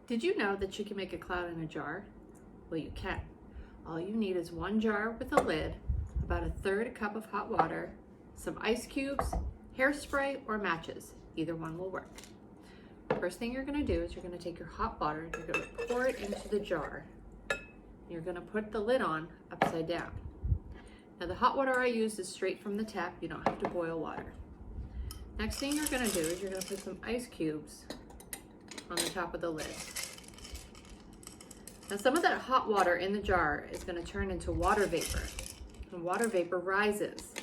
Did you know that you can make a cloud in a jar? Well, you can. All you need is one jar with a lid, about 1/3 cup of hot water, some ice cubes, hairspray, or matches. Either one will work. First thing you're going to do is you're going to take your hot water and you're going to pour it into the jar. You're going to put the lid on upside down. Now the hot water I use is straight from the tap. You don't have to boil water. Next thing you're going to do is you're going to put some ice cubes on the top of the lid. Now some of that hot water in the jar is going to turn into water vapor. And water vapor rises.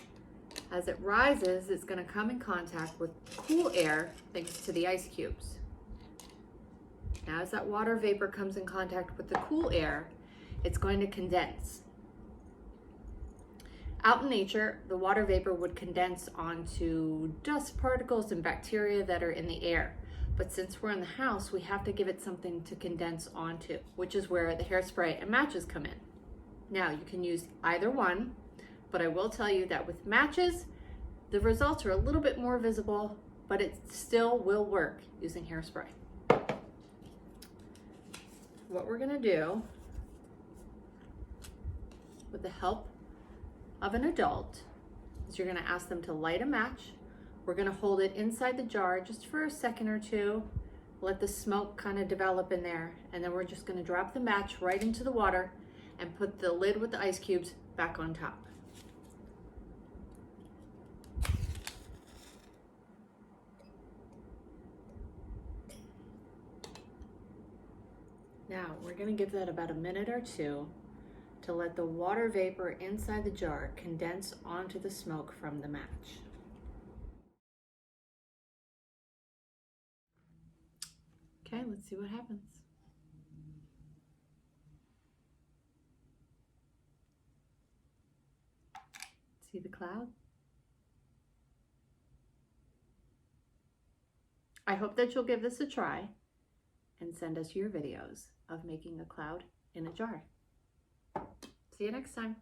As it rises, it's going to come in contact with cool air thanks to the ice cubes. Now as that water vapor comes in contact with the cool air, it's going to condense. Out in nature, the water vapor would condense onto dust particles and bacteria that are in the air. But since we're in the house, we have to give it something to condense onto, which is where the hairspray and matches come in. Now, you can use either one, but I will tell you that with matches, the results are a little bit more visible, but it still will work using hairspray. What we're gonna do, with the help of an adult, is you're gonna ask them to light a match. We're gonna hold it inside the jar just for a second or two, let the smoke kind of develop in there, and then we're just gonna drop the match right into the water and put the lid with the ice cubes back on top. Now, we're gonna give that about a minute or two to let the water vapor inside the jar condense onto the smoke from the match. Okay, let's see what happens. See the cloud? I hope that you'll give this a try and send us your videos of making a cloud in a jar. See you next time.